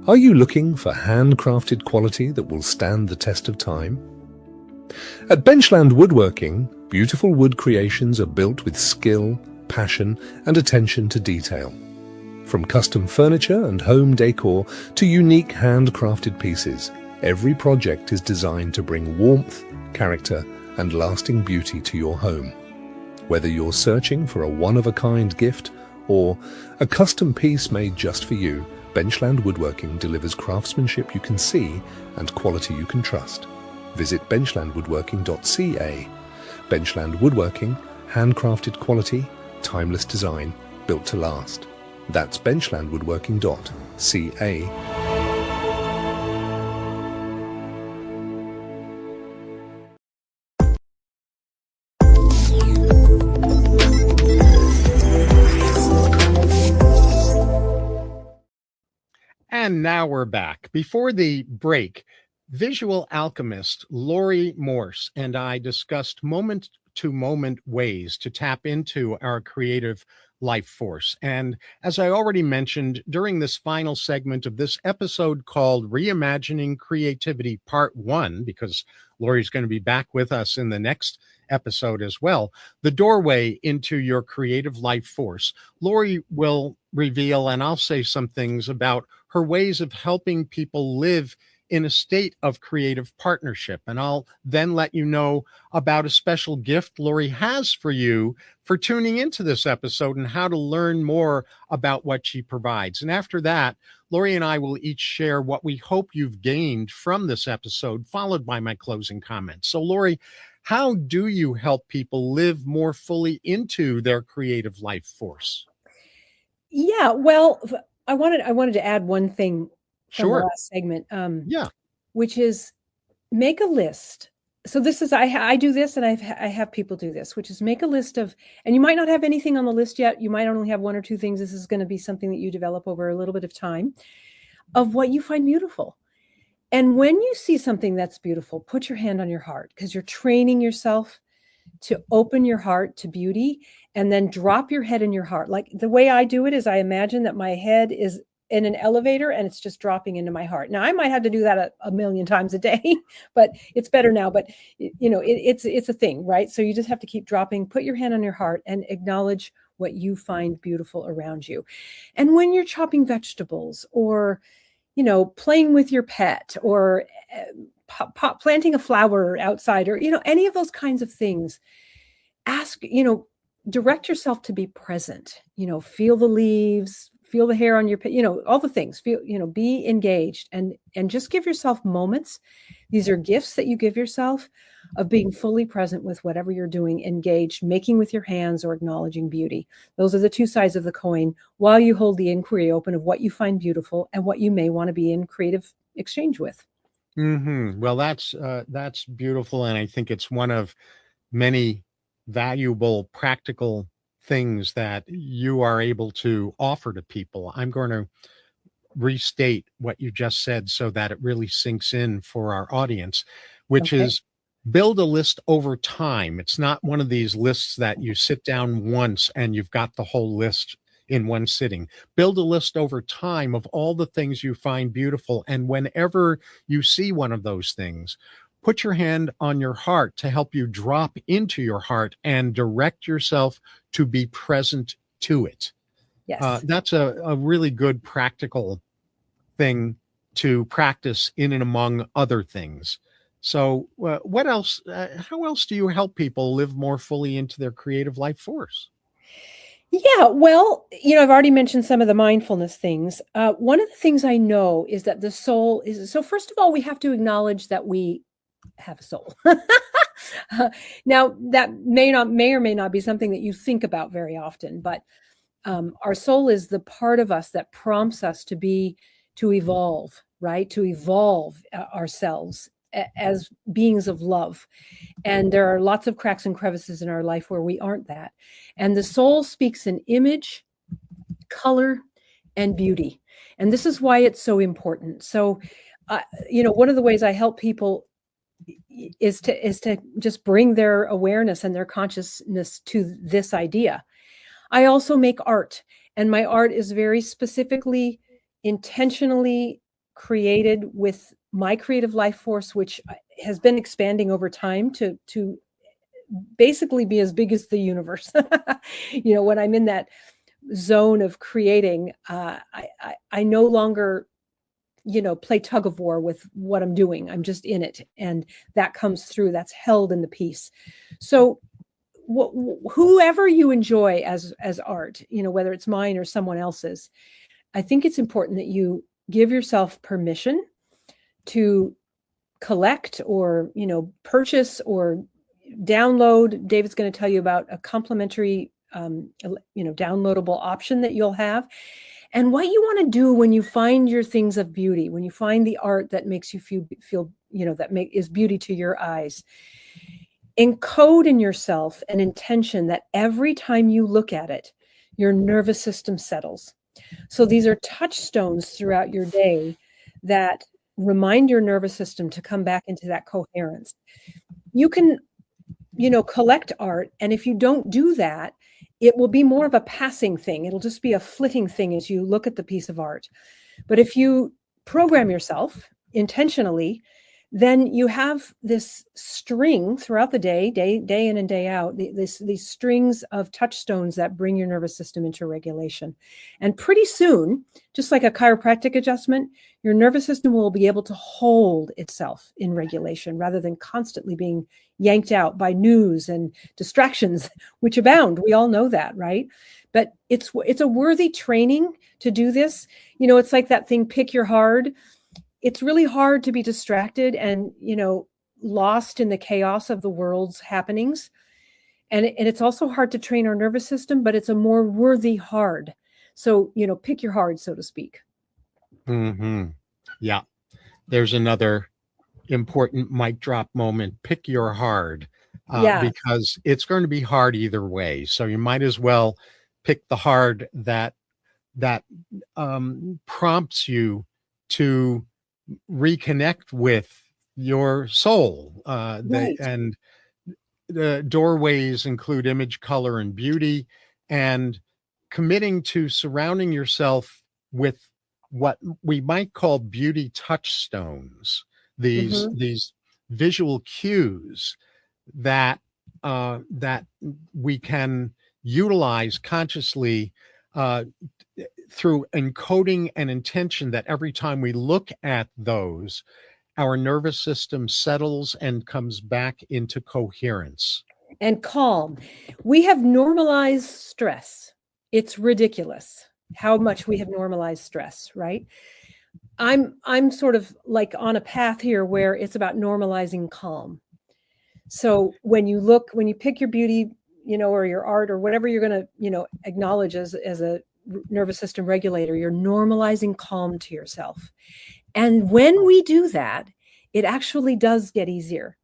Are you looking for handcrafted quality that will stand the test of time? At Benchland Woodworking, beautiful wood creations are built with skill, passion, and attention to detail. From custom furniture and home decor to unique handcrafted pieces, every project is designed to bring warmth, character, and lasting beauty to your home. Whether you're searching for a one-of-a-kind gift or a custom piece made just for you, Benchland Woodworking delivers craftsmanship you can see and quality you can trust. Visit benchlandwoodworking.ca. Benchland Woodworking, handcrafted quality, timeless design, built to last. That's benchlandwoodworking.ca. And now we're back. Before the break, visual alchemist Laurie Morse and I discussed moment-to-moment ways to tap into our creative life force. And as I already mentioned, during this final segment of this episode called Reimagining Creativity Part 1, because Laurie's going to be back with us in the next episode as well, the doorway into your creative life force, Laurie will reveal, and I'll say some things about her ways of helping people live in a state of creative partnership. And I'll then let you know about a special gift Laurie has for you for tuning into this episode and how to learn more about what she provides. And after that, Laurie and I will each share what we hope you've gained from this episode, followed by my closing comments. So Laurie, how do you help people live more fully into their creative life force? Yeah, well, I wanted to add one thing from the Sure. last segment, Yeah. which is make a list. So this is I do this, and I have people do this, which is make a list of, and you might not have anything on the list yet. You might only have one or two things. This is going to be something that you develop over a little bit of time, of what you find beautiful. And when you see something that's beautiful, put your hand on your heart, because you're training yourself to open your heart to beauty, and then drop your head in your heart. Like the way I do it is I imagine that my head is in an elevator and it's just dropping into my heart. Now I might have to do that a million times a day, but it's better now. But it's a thing, right? So you just have to keep dropping, put your hand on your heart and acknowledge what you find beautiful around you. And when you're chopping vegetables, or playing with your pet, or planting a flower outside, or any of those kinds of things, ask, direct yourself to be present. Feel the leaves, feel the hair on your pet, all the things. Feel, be engaged, and just give yourself moments. These are gifts that you give yourself of being fully present with whatever you're doing, engaged, making with your hands, or acknowledging beauty. Those are the two sides of the coin, while you hold the inquiry open of what you find beautiful and what you may want to be in creative exchange with. Well, that's beautiful, and I think it's one of many valuable practical things that you are able to offer to people. I'm going to restate what you just said so that it really sinks in for our audience, which Okay. is build a list over time. It's not one of these lists that you sit down once and you've got the whole list in one sitting. Build a list over time of all the things you find beautiful. And whenever you see one of those things, put your hand on your heart to help you drop into your heart and direct yourself to be present to it. Yes. That's a really good practical thing to practice in and among other things. So what else, how else do you help people live more fully into their creative life force? Yeah, well, I've already mentioned some of the mindfulness things. One of the things I know is that the soul is, so first of all, we have to acknowledge that we have a soul. Now, that may or may not be something that you think about very often, but our soul is the part of us that prompts us to evolve, right? To evolve ourselves as beings of love. And there are lots of cracks and crevices in our life where we aren't that. And the soul speaks in image, color, and beauty. And this is why it's so important. So, one of the ways I help people is to just bring their awareness and their consciousness to this idea. I also make art, and my art is very specifically, intentionally created with my creative life force, which has been expanding over time to basically be as big as the universe. When I'm in that zone of creating, I no longer play tug of war with what I'm doing. I'm just in it, and that comes through. That's held in the piece. So whoever you enjoy as art, whether it's mine or someone else's, I think it's important that you give yourself permission to collect, or purchase, or download. David's going to tell you about a complimentary downloadable option that you'll have. And what you want to do when you find your things of beauty, when you find the art that makes you feel is beauty to your eyes, encode in yourself an intention that every time you look at it, your nervous system settles. So these are touchstones throughout your day that remind your nervous system to come back into that coherence. You can, collect art, and if you don't do that, it will be more of a passing thing. It'll just be a flitting thing as you look at the piece of art. But if you program yourself intentionally, then you have this string throughout the day in and day out, these strings of touchstones that bring your nervous system into regulation. And pretty soon, just like a chiropractic adjustment, your nervous system will be able to hold itself in regulation rather than constantly being yanked out by news and distractions, which abound. We all know that, right? But it's a worthy training to do this. It's like that thing, pick your hard. It's really hard to be distracted and, lost in the chaos of the world's happenings. And it's also hard to train our nervous system, but it's a more worthy hard. So, pick your hard, so to speak. Mm-hmm. Yeah. There's another important mic drop moment. Pick your hard, because it's going to be hard either way. So you might as well pick the hard that prompts you to reconnect with your soul. Right. And the doorways include image, color, and beauty, and committing to surrounding yourself with what we might call beauty touchstones, Hmm. these visual cues that that we can utilize consciously uh, through encoding an intention that every time we look at those, our nervous system settles and comes back into coherence. And calm. We have normalized stress. It's ridiculous how much we have normalized stress, right? I'm sort of like on a path here where it's about normalizing calm. So when you pick your beauty, or your art or whatever you're going to, acknowledge as a nervous system regulator, you're normalizing calm to yourself. And when we do that, it actually does get easier.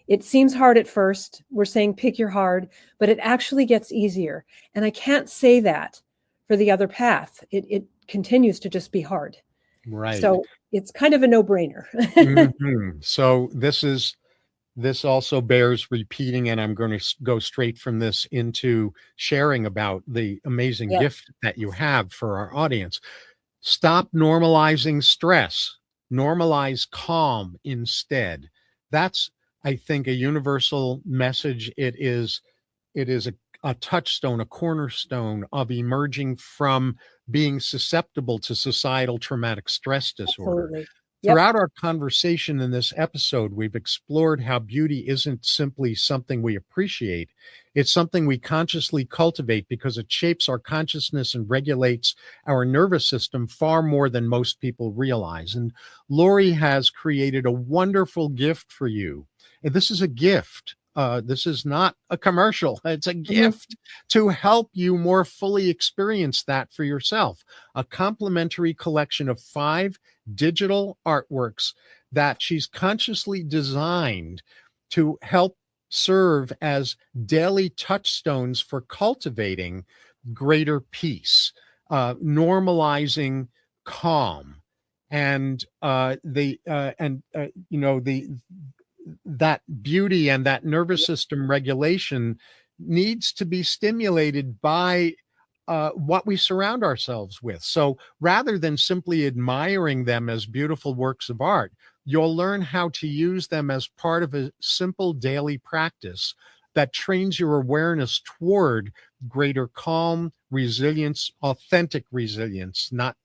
It seems hard at first. We're saying pick your hard, but it actually gets easier. And I can't say that for the other path. It continues to just be hard. Right. So it's kind of a no-brainer. So this also bears repeating, and I'm going to go straight from this into sharing about the amazing Yeah. gift that you have for our audience. Stop normalizing stress. Normalize calm instead. That's, I think, a universal message. It is a touchstone, a cornerstone of emerging from being susceptible to societal traumatic stress disorder. Absolutely. Yep. Throughout our conversation in this episode, we've explored how beauty isn't simply something we appreciate. It's something we consciously cultivate because it shapes our consciousness and regulates our nervous system far more than most people realize. And Laurie has created a wonderful gift for you. And this is a gift. This is not a commercial. It's a gift to help you more fully experience that for yourself. A complimentary collection of 5 digital artworks that she's consciously designed to help serve as daily touchstones for cultivating greater peace, normalizing calm, and that beauty and that nervous system regulation needs to be stimulated by what we surround ourselves with. So rather than simply admiring them as beautiful works of art, you'll learn how to use them as part of a simple daily practice that trains your awareness toward greater calm, resilience, authentic resilience, not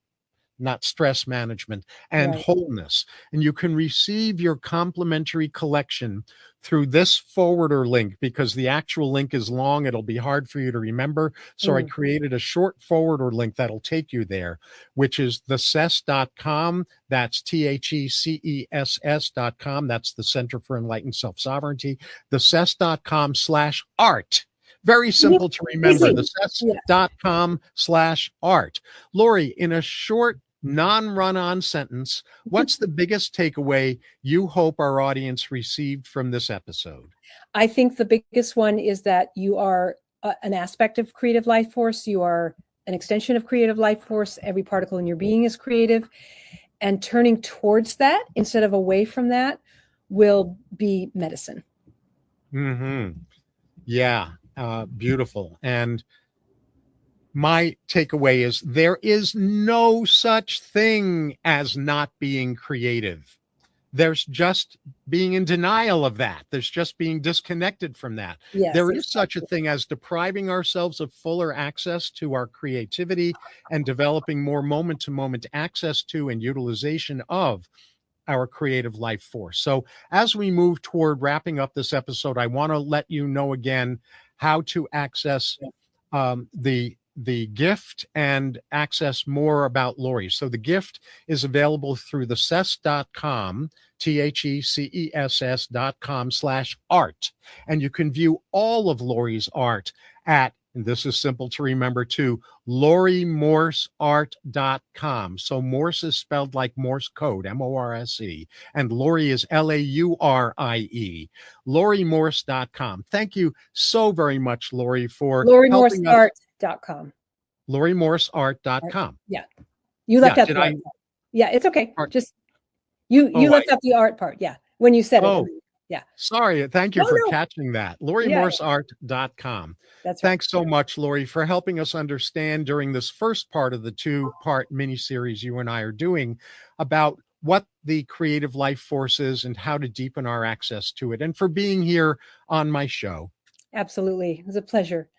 stress management, and Right. wholeness. And you can receive your complimentary collection through this forwarder link, because the actual link is long. It'll be hard for you to remember. So I created a short forwarder link that'll take you there, which is thecess.com. That's THECESS.com. That's the Center for Enlightened Self-Sovereignty. Thecess.com/art. Very simple to remember. Thecess.com/art. Laurie, in a short non-run-on sentence, what's the biggest takeaway you hope our audience received from this episode? I think the biggest one is that you are an aspect of creative life force. You are an extension of creative life force. Every particle in your being is creative. And turning towards that instead of away from that will be medicine. Yeah, beautiful. And my takeaway is there is no such thing as not being creative. There's just being in denial of that. There's just being disconnected from that. Yes, there is such a thing as depriving ourselves of fuller access to our creativity and developing more moment-to-moment access to and utilization of our creative life force. So as we move toward wrapping up this episode, I want to let you know again how to access the gift and access more about Laurie. So the gift is available through thecess.com, THECESS.com/art. And you can view all of Laurie's art at, and this is simple to remember too, lauriemorseart.com. So Morse is spelled like Morse code, M-O-R-S-E, and Laurie is L-A-U-R-I-E. lauriemorse.com. Thank you so very much, Laurie, for helping us. lauriemorseart.com. lauriemorseart.com. Yeah. You left out did the art. Yeah, it's okay. Art. Just You Oh, left out the art part. Yeah. When you said oh, it. Yeah. sorry. Thank you No, for no. catching that. Yeah. LaurieMorseArt.com. That's right. Thanks so much, Laurie, for helping us understand during this first part of the two-part mini-series you and I are doing about what the creative life force is and how to deepen our access to it, and for being here on my show. Absolutely. It was a pleasure.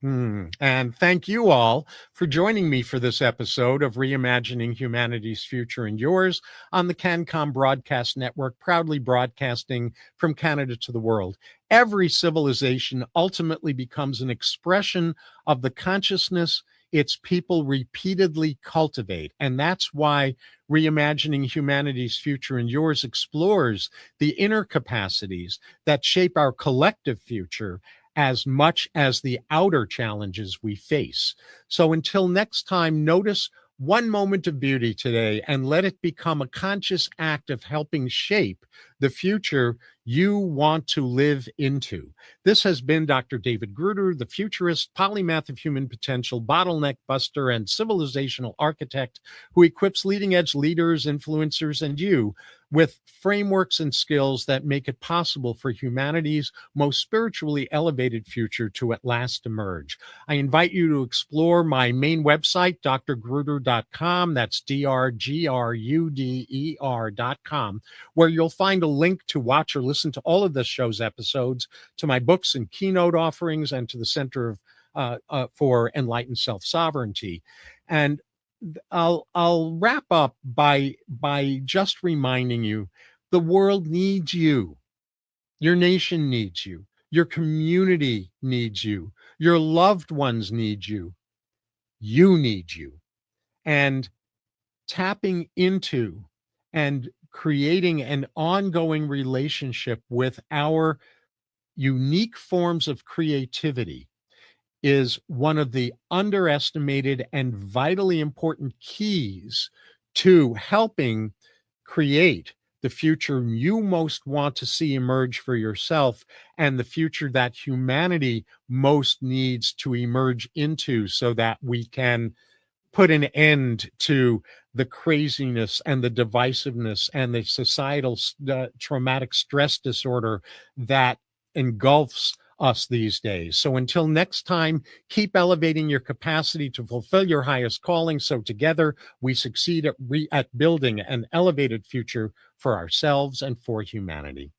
And thank you all for joining me for this episode of Reimagining Humanity's Future and Yours on the CanCom Broadcast Network, proudly broadcasting from Canada to the world. Every civilization ultimately becomes an expression of the consciousness its people repeatedly cultivate. And that's why Reimagining Humanity's Future and Yours explores the inner capacities that shape our collective future as much as the outer challenges we face. So until next time, notice one moment of beauty today and let it become a conscious act of helping shape the future you want to live into. This has been Dr. David Gruder, the futurist, polymath of human potential, bottleneck buster, and civilizational architect who equips leading edge leaders, influencers, and you with frameworks and skills that make it possible for humanity's most spiritually elevated future to at last emerge. I invite you to explore my main website, drgruder.com. That's drgruder.com, where you'll find a link to watch or listen to all of this show's episodes, to my books and keynote offerings, and to the Center for Enlightened Self-Sovereignty. And I'll wrap up by just reminding you, the world needs you. Your nation needs you. Your community needs you. Your loved ones need you. You need you. And tapping into and creating an ongoing relationship with our unique forms of creativity is one of the underestimated and vitally important keys to helping create the future you most want to see emerge for yourself and the future that humanity most needs to emerge into, so that we can put an end to the craziness and the divisiveness and the societal traumatic stress disorder that engulfs us these days. So until next time, keep elevating your capacity to fulfill your highest calling, so together we succeed at building an elevated future for ourselves and for humanity.